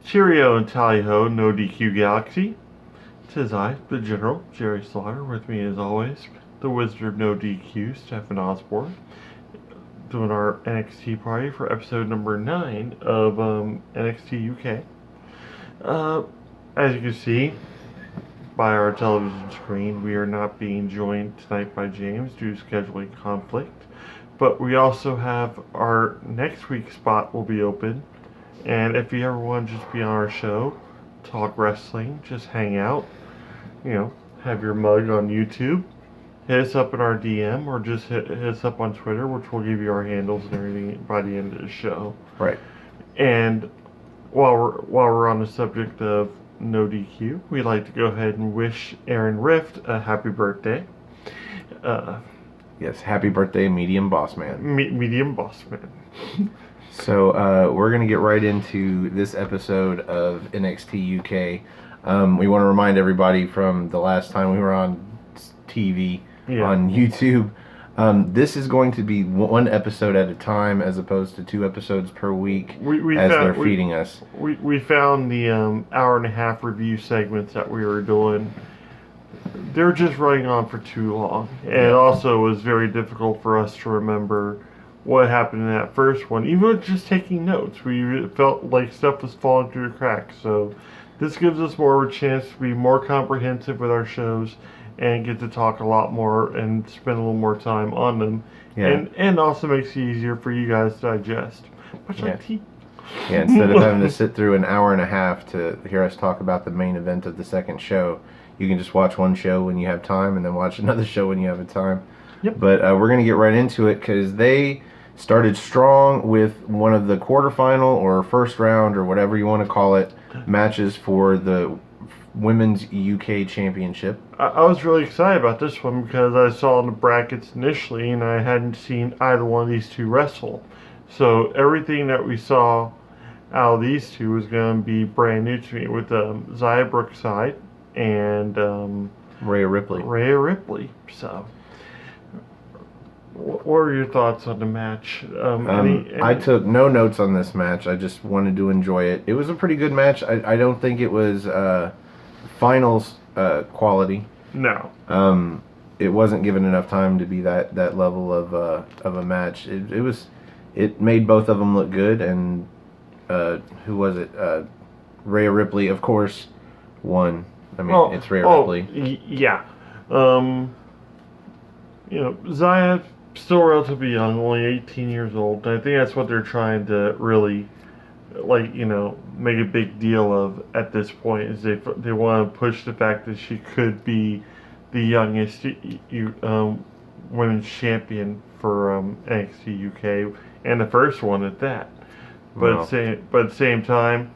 Cheerio and tally-ho, no DQ Galaxy. 'Tis I, the General, Jerry Slaughter, with me as always, the Wizard of No DQ, Stefan Osborne, doing our NXT party for episode number 9 of NXT UK. As you can see by our television screen, we are not being joined tonight by James due to scheduling conflict, but we also have our next week's spot will be open, and if you ever want to just be on our show, talk wrestling, just hang out, have your mug on YouTube, hit us up in our DM, or just hit us up on Twitter, which will give you our handles and everything by the end of the show. Right. And while we're on the subject of no DQ, we'd like to go ahead and wish Aaron Rift a happy birthday. Yes, happy birthday, Medium Boss Man. Medium Boss Man. So we're going to get right into this episode of NXT UK. We want to remind everybody from the last time we were on TV, on YouTube, this is going to be one episode at a time as opposed to 2 episodes per week they're feeding us. We found the hour and a half review segments that we were doing. They're just running on for too long. And it also was very difficult for us to remember what happened in that first one. Even with just taking notes, we felt like stuff was falling through the cracks. So this gives us more of a chance to be more comprehensive with our shows and get to talk a lot more and spend a little more time on them. Yeah. And also makes it easier for you guys to digest. Much like tea. Yeah, instead of having to sit through an hour and a half to hear us talk about the main event of the second show, you can just watch one show when you have time and then watch another show when you have time. Yep. But we're going to get right into it because they started strong with one of the quarterfinal or first round or whatever you want to call it matches for the Women's UK Championship. I was really excited about this one because I saw the brackets initially and I hadn't seen either one of these two wrestle. So everything that we saw out of these two was going to be brand new to me with Xia Brookside and Rhea Ripley. So what were your thoughts on the match? I took no notes on this match. I just wanted to enjoy it. It was a pretty good match. I don't think it was finals quality. No. It wasn't given enough time to be that level of a match. It made both of them look good, and who was it? Rhea Ripley, of course, won. I mean, it's Rhea Ripley. Yeah. Xia still relatively young, only 18 years old. And I think that's what they're trying to really, make a big deal of at this point. Is they want to push the fact that she could be the youngest women's champion for NXT UK and the first one at that. But at the same time,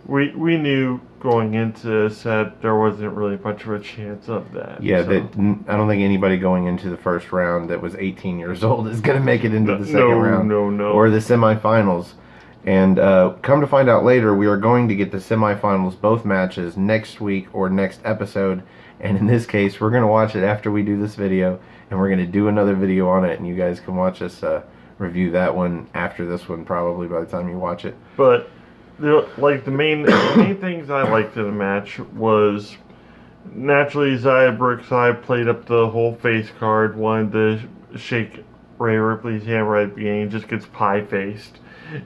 we knew going into this that there wasn't really much of a chance of that. Yeah, I don't think anybody going into the first round that was 18 years old is going to make it into the second round. No. Or the semifinals. And come to find out later, we are going to get the semifinals, both matches, next week or next episode. And in this case, we're going to watch it after we do this video. And we're going to do another video on it. And you guys can watch us review that one after this one, probably by the time you watch it. But the main things I liked in the match was naturally Xia Brookside played up the whole face card, wanted to shake Rhea Ripley's hand right at the beginning, just gets pie-faced.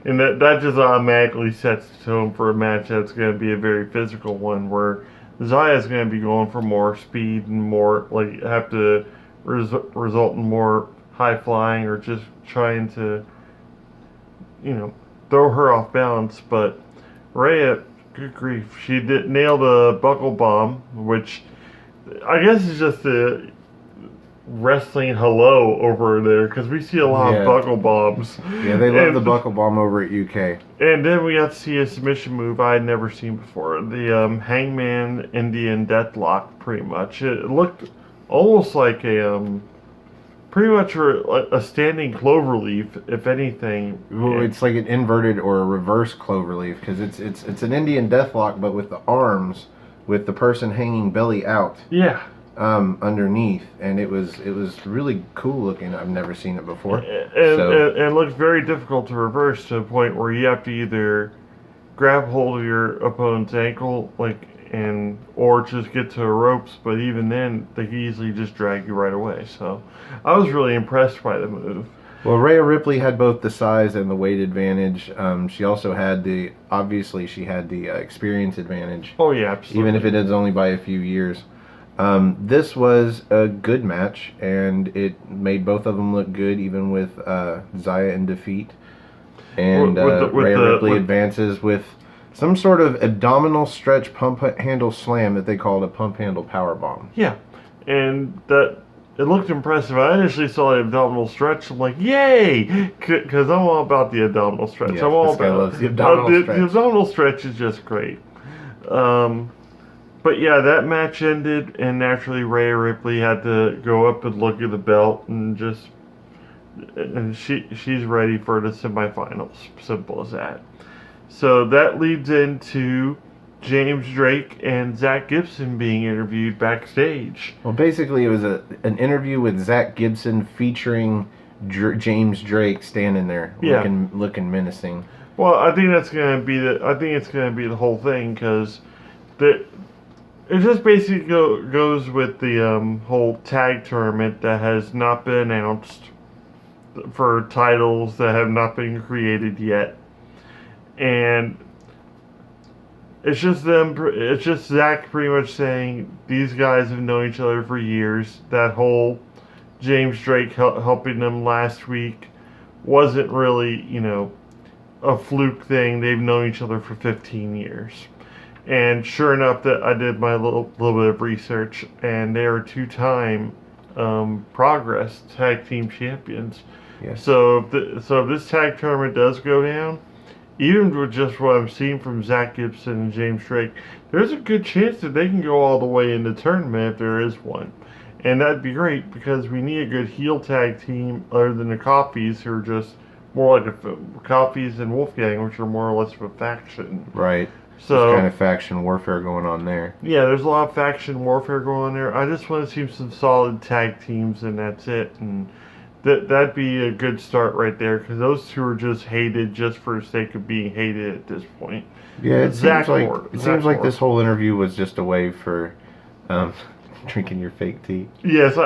And that just automatically sets the tone for a match that's going to be a very physical one, where Xia is going to be going for more speed and more, have to result in more high-flying or just trying to, throw her off balance. But Rhea, good grief, she nailed a buckle bomb, which I guess is just a wrestling hello over there, because we see a lot of buckle bombs. Yeah, they love the buckle bomb over at UK. And then we got to see a submission move I had never seen before, the Hangman Indian Deathlock, pretty much. It looked almost like pretty much a standing cloverleaf, if anything. Well, it's like an inverted or a reverse cloverleaf, because it's an Indian Deathlock, but with the arms, with the person hanging belly out. Yeah. Underneath, and it was really cool looking. I've never seen it before. And it looks very difficult to reverse, to the point where you have to either grab hold of your opponent's ankle, or just get to the ropes. But even then, they can easily just drag you right away. So I was really impressed by the move. Well, Rhea Ripley had both the size and the weight advantage. She also had obviously she had the experience advantage. Oh yeah, absolutely. Even if it is only by a few years. This was a good match, and it made both of them look good, even with Xia in defeat. And Rhea Ripley advances with some sort of abdominal stretch pump handle slam that they called a pump handle powerbomb. Yeah, and it looked impressive. I initially saw the abdominal stretch. I'm like, yay! Because I'm all about the abdominal stretch. Yeah, I'm all this guy about loves the abdominal stretch. The abdominal stretch is just great. But yeah, that match ended, and naturally Rhea Ripley had to go up and look at the belt, and she's ready for the semifinals. Simple as that. So that leads into James Drake and Zach Gibson being interviewed backstage. Well, basically, it was an interview with Zach Gibson featuring James Drake standing there, looking menacing. Well, I think that's gonna be the whole thing, because it just basically goes with the whole tag tournament that has not been announced for titles that have not been created yet, and it's just Zach pretty much saying these guys have known each other for years. That whole James Drake helping them last week wasn't really, a fluke thing. They've known each other for 15 years. And sure enough, that I did my little bit of research, and they are two-time Progress Tag Team Champions. Yes. So if this tag tournament does go down, even with just what I'm seeing from Zach Gibson and James Drake, there's a good chance that they can go all the way in the tournament if there is one. And that'd be great, because we need a good heel tag team other than the Coffees, who are just more like the Coffees and Wolfgang, which are more or less of a faction. Right. So there's kind of faction warfare going on there. Yeah, there's a lot of faction warfare going on there. I just want to see some solid tag teams, and that's it. And that'd be a good start right there, because those two are just hated just for the sake of being hated at this point. Yeah, it seems like this whole interview was just a way for drinking your fake tea. Yes,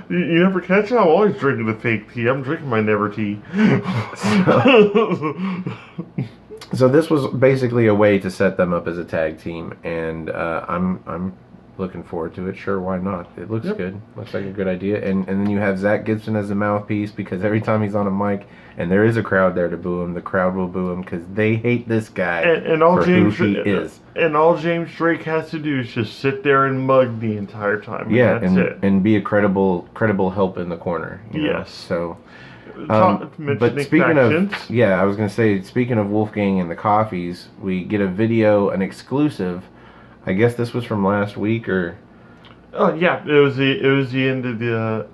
you never catch it? I'm always drinking the fake tea. I'm drinking my never tea. So this was basically a way to set them up as a tag team, and I'm looking forward to it. Sure, why not? It looks good. Looks like a good idea. And then you have Zach Gibson as the mouthpiece, because every time he's on a mic and there is a crowd there to boo him, the crowd will boo him because they hate this guy for who he is. And all James Drake has to do is just sit there and mug the entire time. Yeah, and that's it. And be a credible help in the corner. Yes. So. But speaking of, I was going to say, speaking of Wolfgang and the Coffees, we get a video, an exclusive. I guess this was from last week, or. Oh yeah, it was the end of the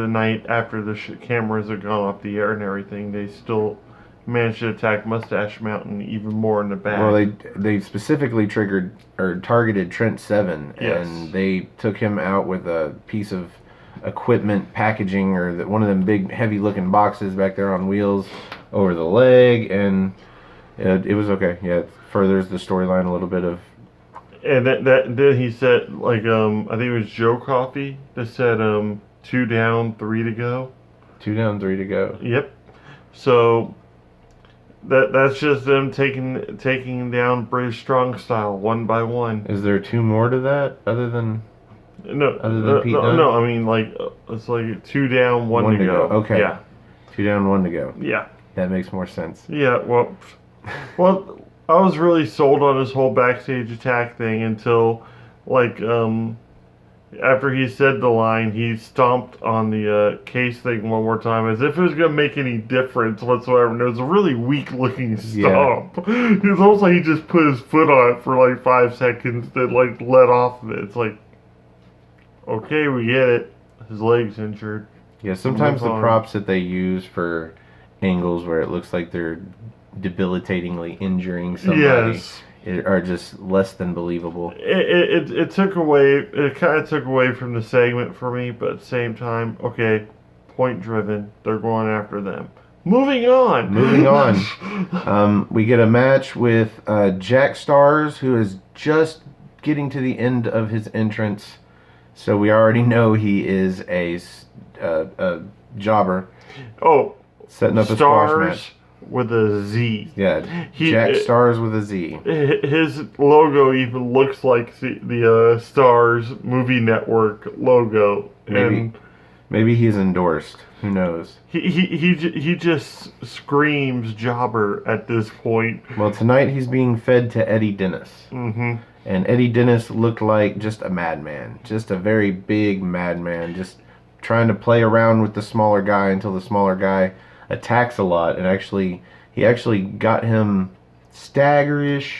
night after the cameras had gone off the air and everything. They still managed to attack Mustache Mountain even more in the back. Well, they specifically targeted Trent Seven, and they took him out with a piece of equipment packaging, or one of them big heavy looking boxes back there on wheels over the leg, and it was okay. Yeah, it furthers the storyline a little bit of. And then he said, I think it was Joe Coffey that said 2 down, 3 to go. 2 down, 3 to go. Yep. So that's just them taking down British Strong Style one by one. Is there 2 more to that other than? No, Pete Dunne? No. I mean, it's like 2 down, 1 to go. Okay. Yeah. 2 down, 1 to go. Yeah. That makes more sense. Yeah. Well, I was really sold on this whole backstage attack thing until, after he said the line, he stomped on the case thing one more time, as if it was going to make any difference whatsoever. And it was a really weak-looking stomp. Yeah. It was almost like he just put his foot on it for 5 seconds, then let off of it. It's like, okay, we get it. His leg's injured. Yeah, sometimes the props that they use for angles where it looks like they're debilitatingly injuring somebody are just less than believable. It kind of took away from the segment for me, but at the same time, okay, point driven, they're going after them. Moving on. Moving on. We get a match with Jack Stars, who is just getting to the end of his entrance. So we already know he is a jobber. Oh, setting up a squash match with a Z. Yeah, Jack Stars with a Z. His logo even looks like the Stars Movie Network logo. Maybe he's endorsed. Who knows? He just screams jobber at this point. Well, tonight he's being fed to Eddie Dennis. Mm-hmm. And Eddie Dennis looked like just a madman. Just a very big madman. Just trying to play around with the smaller guy until the smaller guy attacks a lot. And he actually got him staggerish.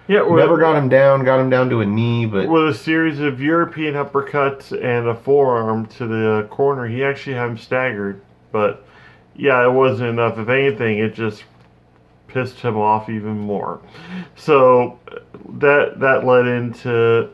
Yeah, never got him down to a knee, but with a series of European uppercuts and a forearm to the corner, he actually had him staggered. But yeah, it wasn't enough. If anything, it just pissed him off even more. So that led into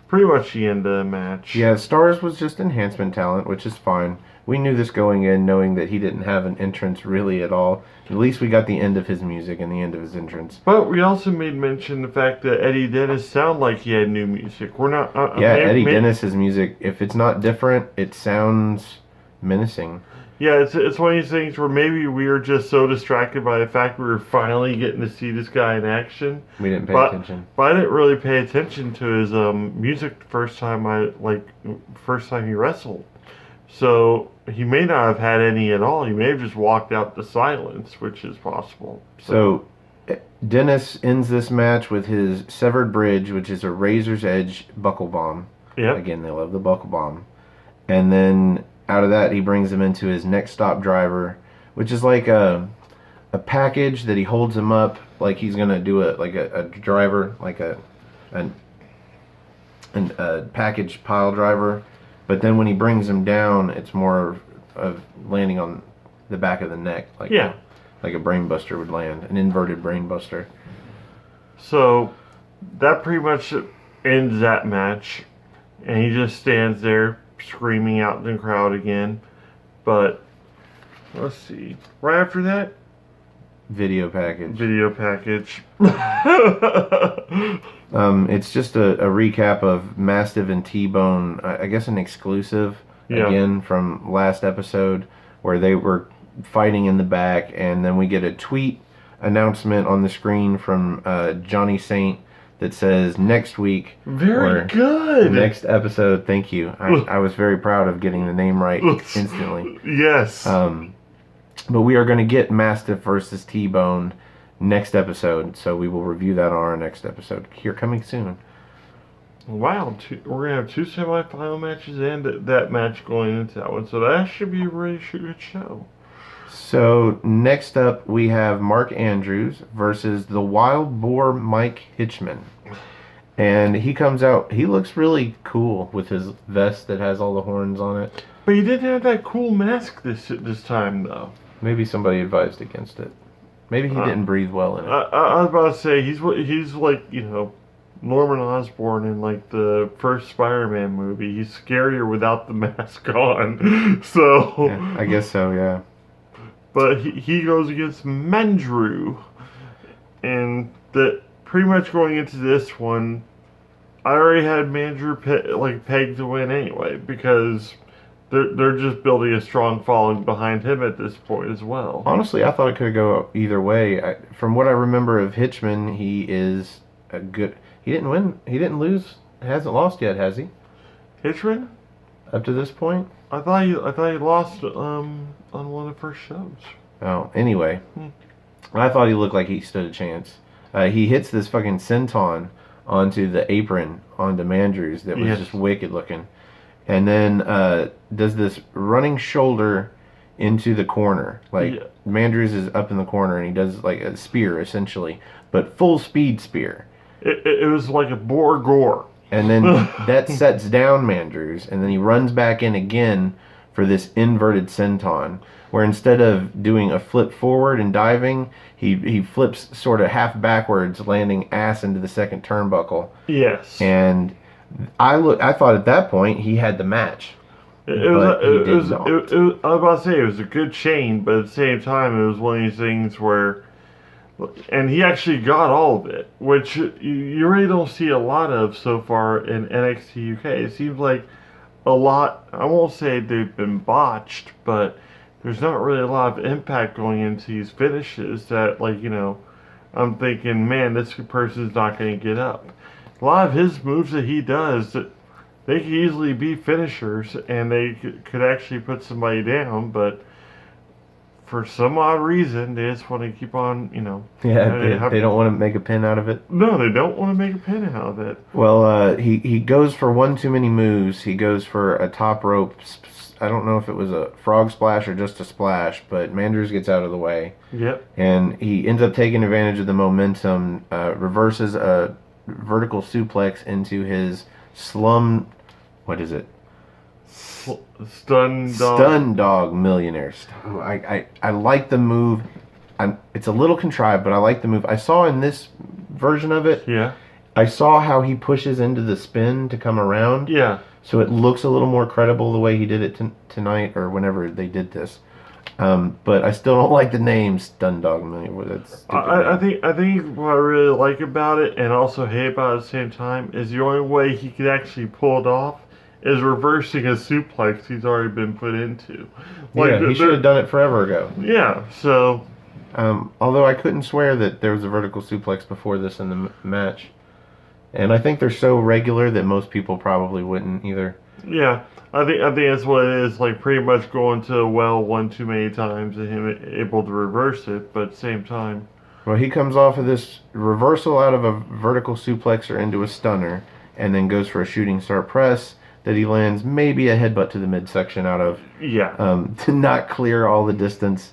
pretty much the end of the match. Yeah, Stars was just enhancement talent, which is fine. We knew this going in, knowing that he didn't have an entrance really at all. At least we got the end of his music and the end of his entrance. But we also made mention the fact that Eddie Dennis sounded like he had new music. We're not. Eddie Dennis's music, if it's not different, it sounds menacing. Yeah, it's one of these things where maybe we were just so distracted by the fact we were finally getting to see this guy in action. We didn't pay attention. But I didn't really pay attention to his music the first time he wrestled. So he may not have had any at all. He may have just walked out to silence, which is possible. So Dennis ends this match with his Severed Bridge, which is a Razor's Edge buckle bomb. Yeah. Again, they love the buckle bomb. And then out of that, he brings him into his next stop driver, which is like a package that he holds him up like he's gonna do a driver, like a package pile driver. But then when he brings him down, it's more of landing on the back of the neck, like a brain buster would land, an inverted brain buster. So that pretty much ends that match, and he just stands there screaming out in the crowd again. But let's see, right after that, video package. It's just a recap of Mastiff and T-Bone, I guess an exclusive, again, from last episode, where they were fighting in the back, and then we get a tweet announcement on the screen from Johnny Saint that says next week. Very good. Next episode. Thank you. I was very proud of getting the name right instantly. Yes. But we are going to get Mastiff versus T-Bone next episode, so we will review that on our next episode. Here, coming soon. Wow, we're going to have 2 semifinal matches and that match going into that one, so that should be a really good show. So, next up, we have Mark Andrews versus the Wild Boar Mike Hitchman. And he comes out, he looks really cool with his vest that has all the horns on it. But he didn't have that cool mask this time, though. Maybe somebody advised against it. Maybe he didn't breathe well in it. I was about to say, he's like, Norman Osborn in like the first Spider-Man movie. He's scarier without the mask on. So yeah, I guess so, yeah. But he goes against Mandrew. And pretty much going into this one, I already had Mandrew pegged to win anyway, because they're just building a strong following behind him at this point as well. Honestly, I thought it could go either way. From what I remember of Hitchman, he is a good... He didn't win. He didn't lose. Hasn't lost yet, has he? Hitchman? Up to this point? I thought he lost on one of the first shows. Oh, anyway. I thought he looked like he stood a chance. He hits this fucking senton onto the apron onto Mandrews that was just wicked looking. And then does this running shoulder into the corner. Mandrews is up in the corner and he does like a spear essentially, but full speed spear. It was like a boar gore. And then that sets down Mandrews, and then he runs back in again for this inverted senton, where instead of doing a flip forward and diving, he flips sort of half backwards, landing ass into the second turnbuckle. Yes. And I thought at that point he had the match. but he did not. I was about to say it was a good chain, but at the same time, it was one of these things where, and he actually got all of it, which you really don't see a lot of so far in NXT UK. It seems like a lot, I won't say they've been botched, but there's not really a lot of impact going into these finishes that, like, I'm thinking, man, this person's not going to get up. A lot of his moves that he does, that they could easily be finishers, and they could actually put somebody down, but for some odd reason, they just want to keep on, Yeah, they don't want to make a pin out of it. No, they don't want to make a pin out of it. Well, he goes for one too many moves. He goes for a top rope. I don't know if it was a frog splash or just a splash, but Manders gets out of the way. Yep. And he ends up taking advantage of the momentum, reverses a vertical suplex into his what is it? Stun dog millionaire. I like the move. It's a little contrived, but I like the move. I saw in this version of it. Yeah. I saw how he pushes into the spin to come around. Yeah. So it looks a little more credible the way he did it tonight or whenever they did this. But I still don't like the name Stun Dog Millionaire. I think what I really like about it and also hate about it at the same time is the only way he could actually pull it off is reversing a suplex he's already been put into. He should have done it forever ago. Yeah, so... although I couldn't swear that there was a vertical suplex before this in the match. And I think they're so regular that most people probably wouldn't either. Yeah, I think that's what it is, like pretty much going to a well one too many times and him able to reverse it, but at the same time... Well, he comes off of this reversal out of a vertical suplex or into a stunner, and then goes for a shooting star press that he lands maybe a headbutt to the midsection out of. Yeah. To not clear all the distance.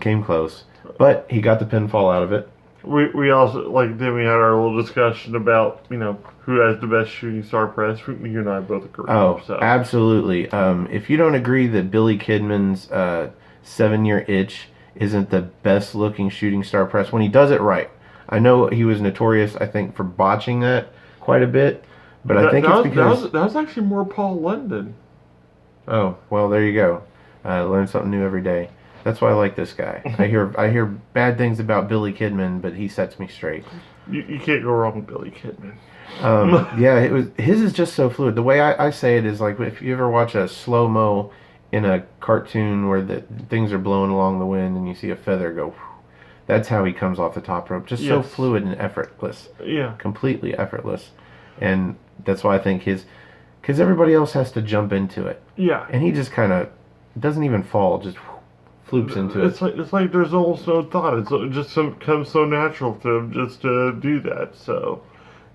Came close. But he got the pinfall out of it. We also, then we had our little discussion about, who has the best shooting star press. You and I both agree. Oh, so. Absolutely. If you don't agree that Billy Kidman's 7-year itch isn't the best looking shooting star press, when he does it right. I know he was notorious, I think, for botching that quite a bit. But I think it's because... That was actually more Paul London. Oh, well, there you go. I learn something new every day. That's why I like this guy. I hear bad things about Billy Kidman, but he sets me straight. You can't go wrong with Billy Kidman. Yeah, his is just so fluid. The way I say it is like if you ever watch a slow-mo in a cartoon where the things are blowing along the wind and you see a feather go, whew, that's how he comes off the top rope. Just so fluid and effortless. Yeah. Completely effortless. And that's why I think because everybody else has to jump into it. Yeah. And he just kind of doesn't even fall, just floops into it. It's like there's almost no thought. It just comes so natural to him just to do that. So,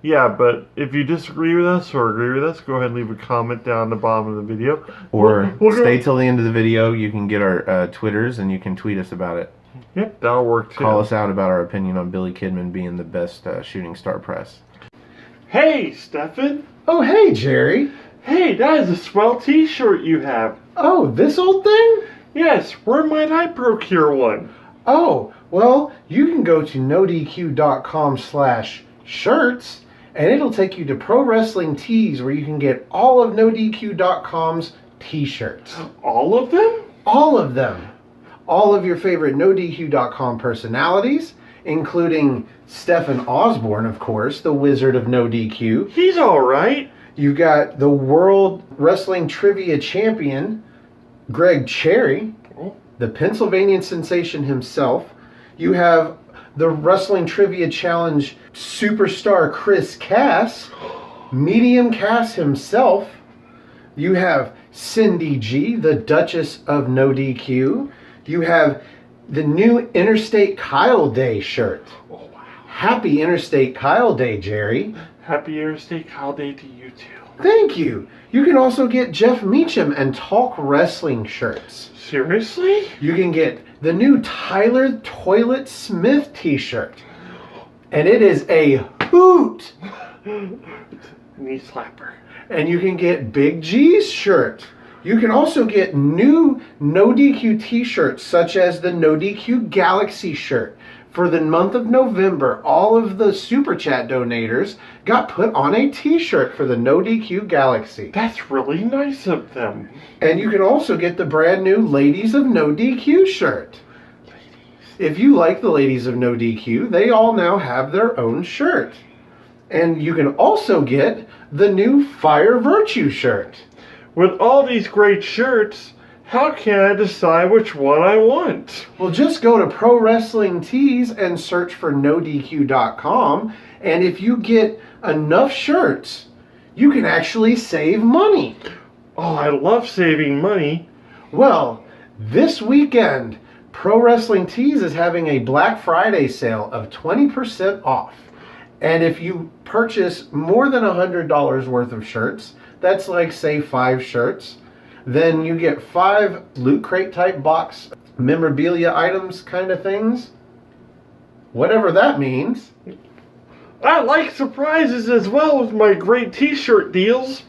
yeah, but if you disagree with us or agree with us, go ahead and leave a comment down the bottom of the video. Or stay till the end of the video. You can get our Twitters and you can tweet us about it. Yep, that'll work too. Call us out about our opinion on Billy Kidman being the best shooting star press. Hey, Stefan. Oh, hey, Jerry. Hey, that is a swell t-shirt you have. Oh, this old thing? Yes, where might I procure one? Oh, well, you can go to nodq.com/shirts, and it'll take you to Pro Wrestling Tees, where you can get all of nodq.com's t-shirts. All of them? All of them. All of your favorite nodq.com personalities, including Stefan Osborne, of course, the Wizard of No DQ. He's all right. You've got the World Wrestling Trivia Champion, Greg Cherry, the Pennsylvania sensation himself. You have the Wrestling Trivia Challenge superstar Chris Cass, Medium Cass himself. You have Cindy G, the Duchess of No DQ. You have the new Interstate Kyle Day shirt. Oh, wow. Happy Interstate Kyle Day, Jerry. Happy Interstate Kyle Day to you too. Thank you. You can also get Jeff Meacham and Talk Wrestling shirts. Seriously? You can get the new Tyler Toilet Smith t-shirt. And it is a hoot. Knee slapper. And you can get Big G's shirt. You can also get new No DQ t-shirts such as the No DQ Galaxy shirt For the month of November, all of the Super Chat donators got put on a t-shirt for the No DQ Galaxy. That's really nice of them. And you can also get the brand new Ladies of No DQ shirt. If you like the Ladies of No DQ, they all now have their own shirt. And you can also get the new Fire Virtue shirt. With all these great shirts, how can I decide which one I want? Well, just go to Pro Wrestling Tees and search for NoDQ.com. And if you get enough shirts, you can actually save money. Oh, I love saving money. Well, this weekend, Pro Wrestling Tees is having a Black Friday sale of 20% off. And if you purchase more than $100 worth of shirts, that's like, say, 5 shirts, then you get 5 Loot Crate type box memorabilia items kind of things. Whatever that means. I like surprises as well with my great t-shirt deals.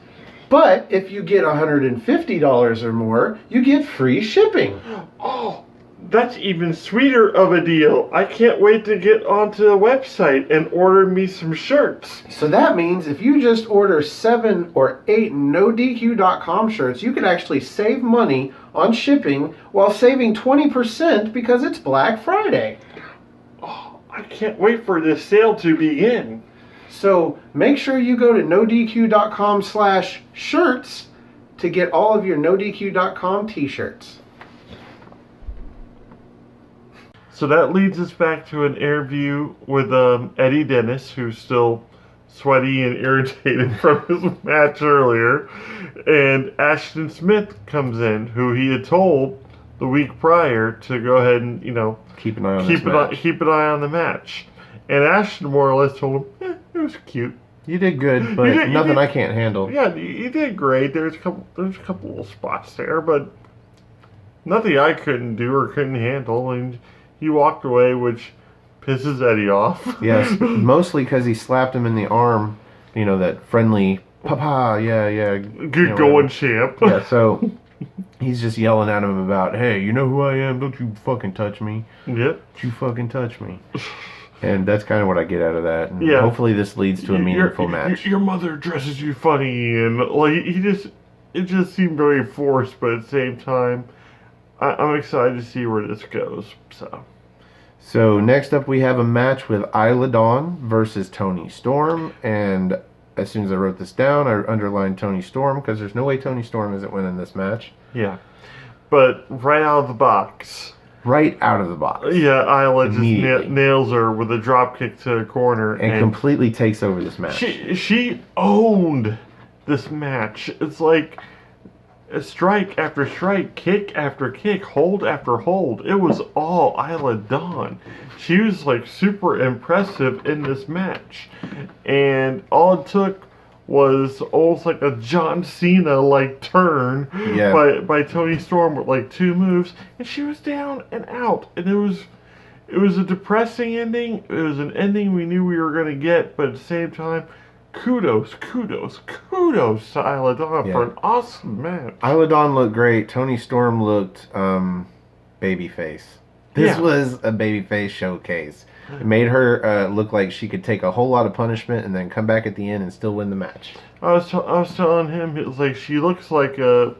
But if you get $150 or more, you get free shipping. Oh, that's even sweeter of a deal. I can't wait to get onto the website and order me some shirts. So that means if you just order 7 or 8 NoDQ.com shirts, you can actually save money on shipping while saving 20% because it's Black Friday. Oh, I can't wait for this sale to begin. So make sure you go to NoDQ.com/shirts to get all of your NoDQ.com t-shirts. So that leads us back to an interview with Eddie Dennis, who's still sweaty and irritated from his match earlier. And Ashton Smith comes in, who he had told the week prior to go ahead and, keep an eye on keep an eye on the match. And Ashton more or less told him, it was cute. You did good, but nothing I can't handle. Yeah, you did great. There's a couple little spots there, but nothing I couldn't do or couldn't handle. And he walked away, which pisses Eddie off. Yes, mostly because he slapped him in the arm. That friendly, papa, yeah. Good going, champ. Yeah, so he's just yelling at him about, hey, you know who I am? Don't you fucking touch me. Yep. Don't you fucking touch me. And that's kind of what I get out of that. And yeah. Hopefully this leads to a meaningful match. Your mother dresses you funny, and like it just seemed very forced, but at the same time, I'm excited to see where this goes. So next up we have a match with Isla Dawn versus Toni Storm, and as soon as I wrote this down, I underlined Toni Storm because there's no way Toni Storm isn't winning this match. Yeah, but right out of the box. Right out of the box. Yeah, Isla just nails her with a drop kick to the corner. And completely takes over this match. She owned this match. It's like strike after strike, kick after kick, hold after hold. It was all Isla Dawn. She was like super impressive in this match. And all it took was almost like a John Cena like turn by Toni Storm with like 2 moves, and she was down and out. And it was a depressing ending. It was an ending we knew we were gonna get, but at the same time, kudos to Isla Dawn for an awesome match. Isla Dawn looked great. Toni Storm looked babyface. This was a babyface showcase. It made her look like she could take a whole lot of punishment and then come back at the end and still win the match. I was telling him, it was like she looks like a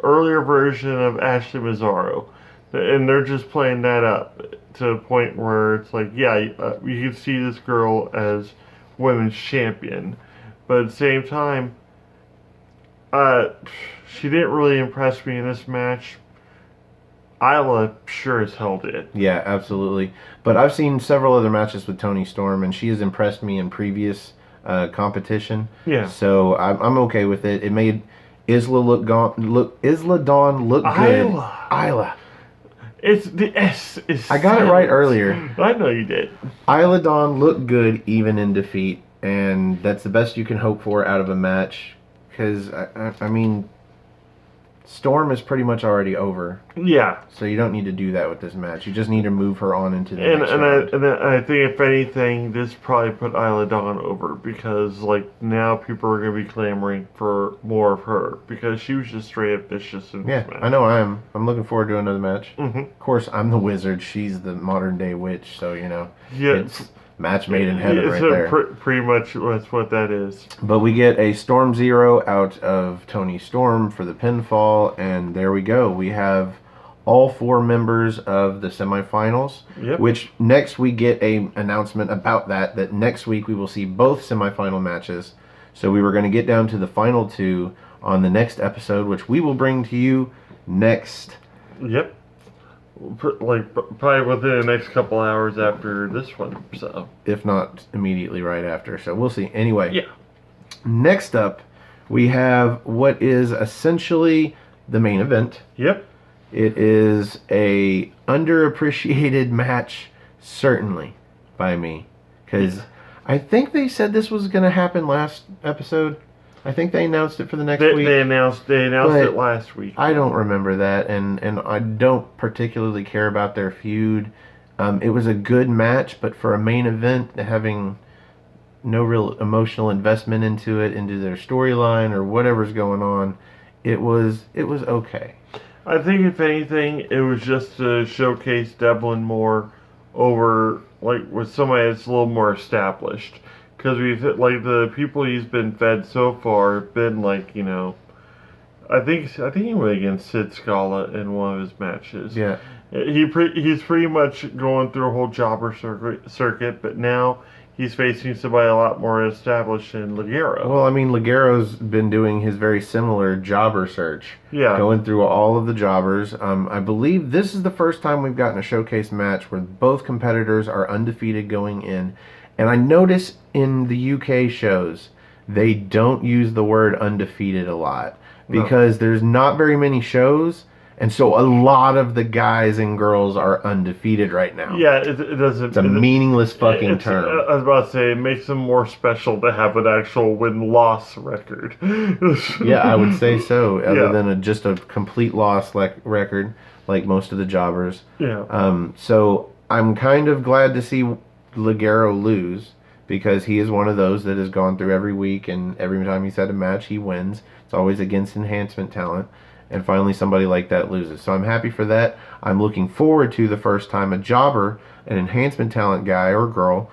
earlier version of Ashley Mazzaro, and they're just playing that up to a point where it's like, you can see this girl as women's champion, but at the same time, she didn't really impress me in this match. Isla sure as hell did. Yeah, absolutely. But I've seen several other matches with Toni Storm, and she has impressed me in previous competition. Yeah. So I'm okay with it. It made Isla Dawn look good. Isla. It's the S is. I got it right earlier. I know you did. Isla Dawn looked good even in defeat, and that's the best you can hope for out of a match. Because I mean, Storm is pretty much already over. Yeah. So you don't need to do that with this match. You just need to move her on into the next And round. I think if anything, this probably put Isla Dawn over because now people are going to be clamoring for more of her because she was just straight up vicious in this match. I know I am. I'm looking forward to another match. Mm-hmm. Of course, I'm the Wizard. She's the modern day witch. So it's match made in heaven right there. Pretty much that's what that is. But we get a Storm Zero out of Toni Storm for the pinfall, and there we go. We have all 4 members of the semifinals. Yep. Which next we get a announcement about that next week we will see both semifinal matches. So we were going to get down to the final 2 on the next episode, which we will bring to you next. Yep. Probably within the next couple hours after this one, so if not immediately right after. So we'll see. Anyway, yeah. Next up, we have what is essentially the main event. Yep. It is a underappreciated match, certainly by me, because I think they said this was going to happen last episode. I think they announced it for the next week. They announced it last week. I don't remember that, and I don't particularly care about their feud. It was a good match, but for a main event, having no real emotional investment into their storyline or whatever's going on, it was okay. I think if anything, it was just to showcase Devlin more over with somebody that's a little more established. Because the people he's been fed so far have been I think he went against Sid Scala in one of his matches. Yeah. He's pretty much going through a whole jobber circuit, but now he's facing somebody a lot more established in Ligero. Well, I mean, Ligero's been doing his very similar jobber search. Yeah. Going through all of the jobbers. I believe this is the first time we've gotten a showcase match where both competitors are undefeated going in. And I notice in the UK shows, they don't use the word undefeated a lot. Because there's not very many shows. And so a lot of the guys and girls are undefeated right now. Yeah, it doesn't... It's a meaningless fucking term. I was about to say, it makes them more special to have an actual win-loss record. Yeah, I would say so. Other than just a complete loss record, like most of the jobbers. Yeah. So I'm kind of glad to see Ligero lose, because he is one of those that has gone through every week, and every time he's had a match, he wins. It's always against enhancement talent. And finally somebody like that loses. So I'm happy for that. I'm looking forward to the first time a jobber, an enhancement talent guy or girl,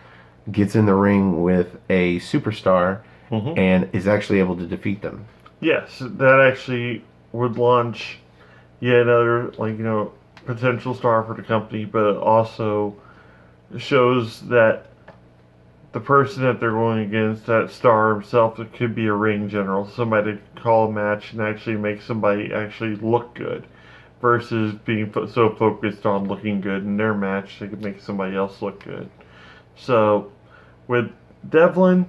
gets in the ring with a superstar and is actually able to defeat them. Yes, that actually would launch yet another potential star for the company, but it also shows that the person that they're going against, that star himself, it could be a ring general, somebody to call a match and actually make somebody actually look good, versus being so focused on looking good in their match, they could make somebody else look good. So, with Devlin,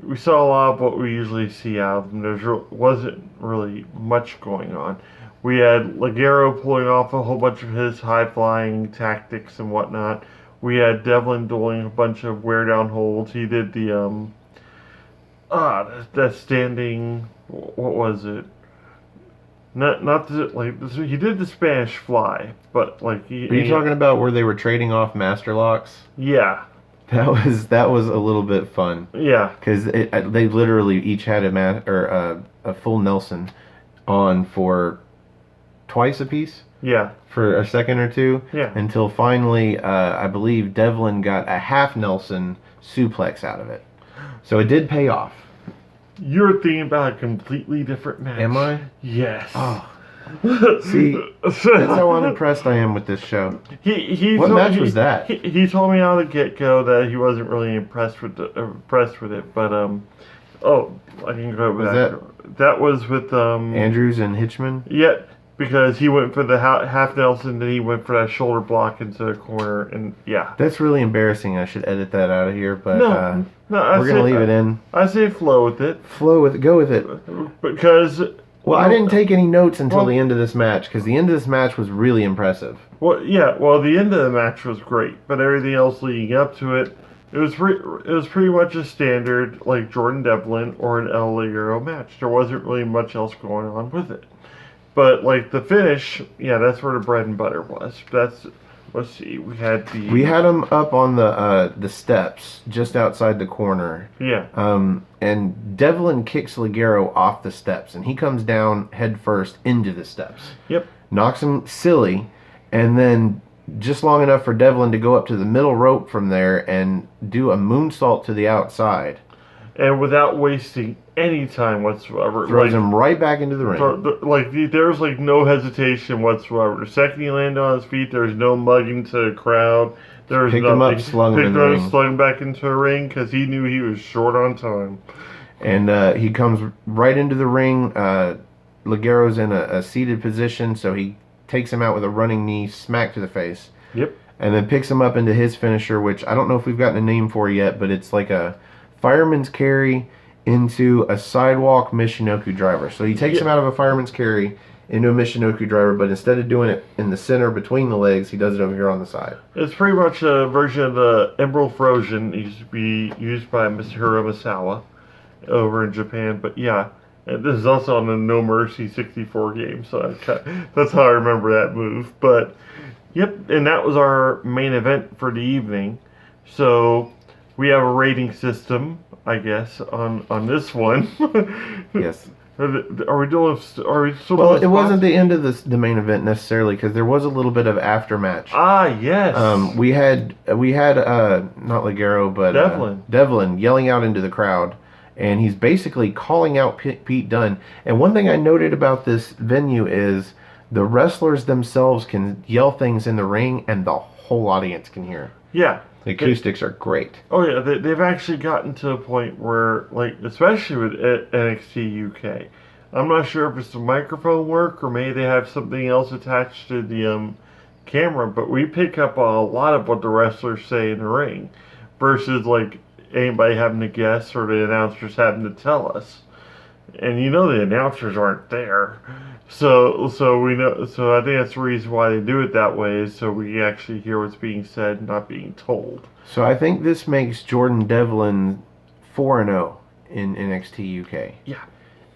we saw a lot of what we usually see out of him. There wasn't really much going on. We had Ligero pulling off a whole bunch of his high-flying tactics and whatnot. We had Devlin doing a bunch of wear-down holds. He did the, that standing, what was it? He did the Spanish fly, but Are you talking about where they were trading off master locks? Yeah. That was a little bit fun. Yeah. Because they literally each had a full Nelson on for twice a piece. Yeah. For a second or two. Yeah. Until finally, I believe Devlin got a half Nelson suplex out of it. So it did pay off. You're thinking about a completely different match. Am I? Yes. Oh. See, that's how unimpressed I am with this show. What match was that? He told me out of the get-go that he wasn't really impressed with it, but I can go back. That was with Andrews and Hitchman? Yeah, because he went for the half Nelson, then he went for that shoulder block into the corner, and yeah. That's really embarrassing. I should edit that out of here, but no, we're going to leave it in. I say flow with it. Go with it. Because... Well, I didn't take any notes until the end of this match, because the end of this match was really impressive. Well, yeah, the end of the match was great, but everything else leading up to it, it was pretty much a standard, like Jordan Devlin or an El Ligero match. There wasn't really much else going on with it. But like the finish, yeah, that's where the bread and butter was. Let's see, we had him up on the steps just outside the corner. Yeah. And Devlin kicks Ligero off the steps, and he comes down head first into the steps. Yep. Knocks him silly, and then just long enough for Devlin to go up to the middle rope from there and do a moonsault to the outside. And without wasting any time whatsoever. Throws him right back into the ring. There's like no hesitation whatsoever. The second he landed on his feet, there's no mugging to the crowd. There's Picked him up, slung him in the ring. Slung him back into the ring because he knew he was short on time. And he comes right into the ring. Ligero's in a seated position, so he takes him out with a running knee, smack to the face. Yep. And then picks him up into his finisher, which I don't know if we've gotten a name for yet, but it's like a fireman's carry into a sidewalk Michinoku driver. So he takes him out of a fireman's carry into a Michinoku driver, but instead of doing it in the center between the legs, he does it over here on the side. It's pretty much a version of the Emerald Frozen. It used to be used by Mr. Misawa over in Japan, but yeah. And this is also on the No Mercy 64 game, so that's how I remember that move. But, yep, and that was our main event for the evening. So, we have a rating system, I guess, on this one. Yes. Are we doing? Are we still? Well, it wasn't the end of the main event necessarily, because there was a little bit of aftermatch. Ah, yes. We had not Ligero, but Devlin yelling out into the crowd. And he's basically calling out Pete Dunne. And one thing I noted about this venue is the wrestlers themselves can yell things in the ring, and the whole audience can hear. Yeah. The acoustics are great. Oh, yeah. They've actually gotten to a point where, like, especially with NXT UK, I'm not sure if it's the microphone work or maybe they have something else attached to the camera, but we pick up a lot of what the wrestlers say in the ring versus, like, anybody having to guess or the announcers having to tell us. And you know the announcers aren't there. So we know, so I think that's the reason why they do it that way, is so we actually hear what's being said, not being told. So I think this makes Jordan Devlin 4-0 in NXT UK. Yeah.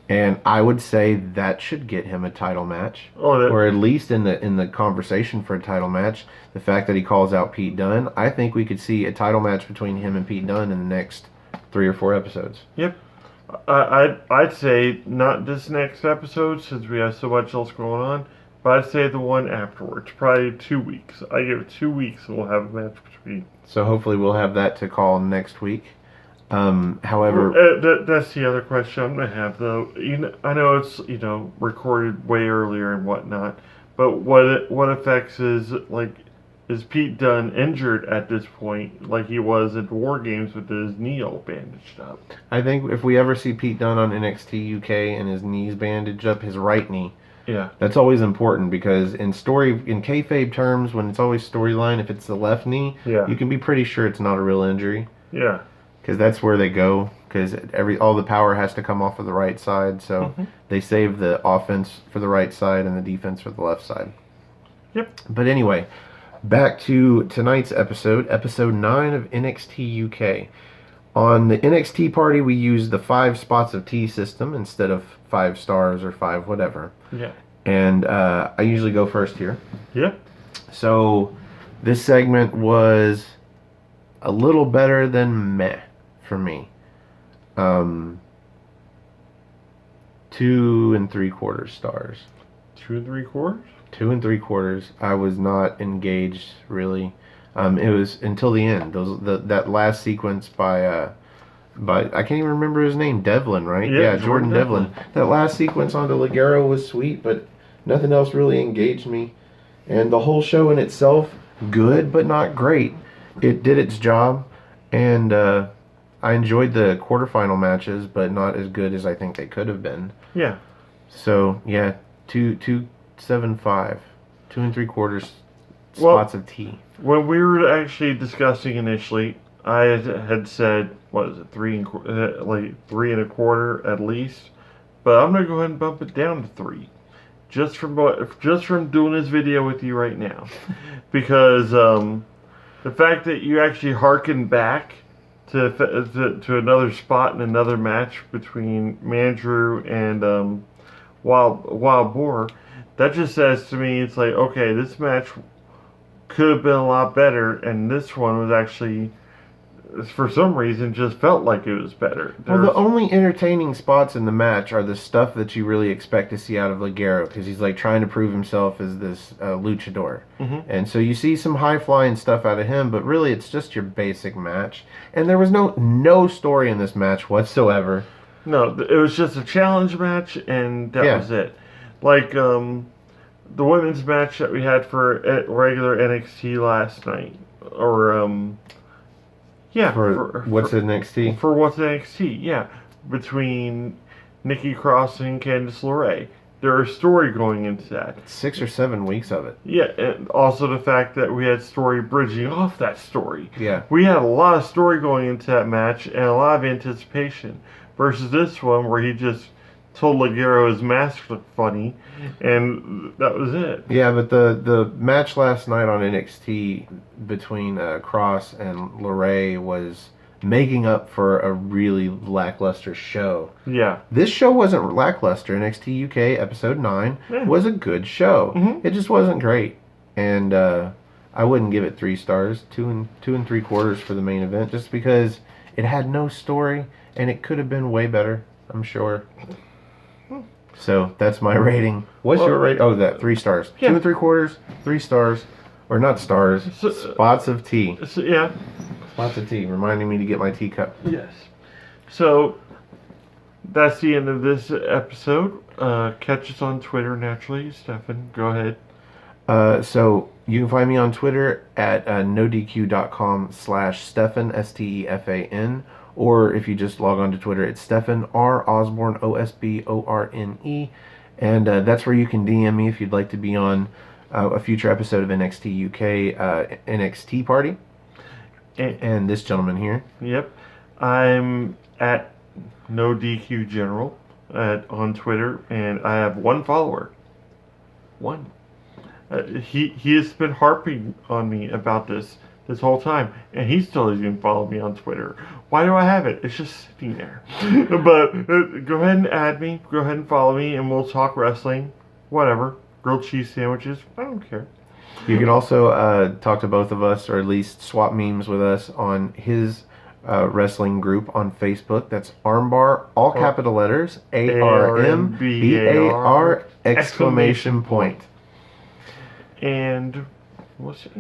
And I would say that should get him a title match, or at least in the conversation for a title match. The fact that he calls out Pete Dunne, I think we could see a title match between him and Pete Dunne in the next 3 or 4 episodes. Yep. I'd say not this next episode since we have so much else going on, but I'd say the one afterwards, probably 2 weeks. I give it 2 weeks and we'll have a match between. So hopefully we'll have that to call next week. However, that's the other question I'm gonna have though. I know it's recorded way earlier and whatnot, but what affects is Pete Dunne injured at this point, like he was at the War Games with his knee all bandaged up? I think if we ever see Pete Dunne on NXT UK and his knee's bandaged up, his right knee, yeah, that's always important because in kayfabe terms, when it's always storyline, if it's the left knee, you can be pretty sure it's not a real injury. Yeah. Because that's where they go. Because all the power has to come off of the right side, so they save the offense for the right side and the defense for the left side. Yep. But anyway, back to tonight's episode 9 of NXT UK. On the NXT party, we used the 5 spots of T system instead of 5 stars or 5 whatever. Yeah. And I usually go first here. Yeah. So this segment was a little better than meh for me. 2 3/4 stars. 2 3/4? 2 3/4. I was not engaged really. It was until the end. That last sequence by I can't even remember his name. Devlin, right? Yeah, Jordan Devlin. That last sequence onto Ligero was sweet, but nothing else really engaged me. And the whole show in itself, good but not great. It did its job, and I enjoyed the quarterfinal matches, but not as good as I think they could have been. Yeah. So yeah, 2.75, 2 3/4 spots of T. When we were actually discussing initially, I had said, what is it, 3 3.25 at least, but I'm gonna go ahead and bump it down to 3, just from doing this video with you right now, because the fact that you actually harken back to another spot in another match between Mandrew and Wild Boar, that just says to me, it's like, okay, this match could have been a lot better, and this one was actually, for some reason, just felt like it was better. Well, the only entertaining spots in the match are the stuff that you really expect to see out of Ligero, because he's like trying to prove himself as this luchador. And so you see some high-flying stuff out of him, but really it's just your basic match. And there was no story in this match whatsoever. No, it was just a challenge match, and that was it. Like, the women's match that we had for regular NXT last night, or, For what's NXT? For what's NXT, yeah. Between Nikki Cross and Candice LeRae. There is story going into that. 6 or 7 weeks of it. Yeah, and also the fact that we had story bridging off that story. Yeah. We had a lot of story going into that match and a lot of anticipation. Versus this one where he just told Ligero his mask looked funny, and that was it. Yeah, but the match last night on NXT between Cross and LeRae was making up for a really lackluster show. Yeah. This show wasn't lackluster. NXT UK episode 9 was a good show. It just wasn't great. And I wouldn't give it 3 stars, 2 3/4 for the main event, just because it had no story and it could have been way better, I'm sure. So that's my rating. What's your rating? Oh, that 3 stars. 2 3/4, 3 stars, or not stars. Spots of tea. Yeah. Spots of tea, reminding me to get my teacup. Yes. So that's the end of this episode. Catch us on Twitter naturally. Stefan, go ahead. So you can find me on Twitter at nodq.com/Stefan, Stefan. Or if you just log on to Twitter, it's Stefan R. Osborne, Osborne. And that's where you can DM me if you'd like to be on a future episode of NXT UK, NXT Party. And this gentleman here. Yep. I'm at NoDQ General on Twitter, and I have 1 follower. 1. He has been harping on me about this whole time, and he still doesn't even follow me on Twitter. Why do I have it? It's just sitting there. But go ahead and add me. Go ahead and follow me, and we'll talk wrestling. Whatever. Grilled cheese sandwiches. I don't care. You can also talk to both of us, or at least swap memes with us on his wrestling group on Facebook. That's Armbar, all capital letters, ARMBAR, exclamation point. And we'll see.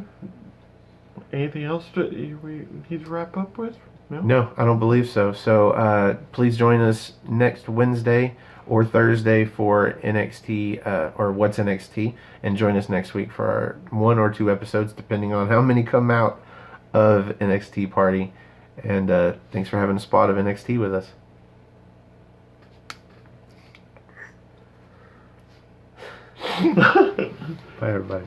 Anything else that we need to wrap up with? No, I don't believe so. So please join us next Wednesday or Thursday for NXT, or What's NXT, and join us next week for our 1 or 2 episodes, depending on how many come out of NXT Party. And thanks for having a spot of NXT with us. Bye, everybody.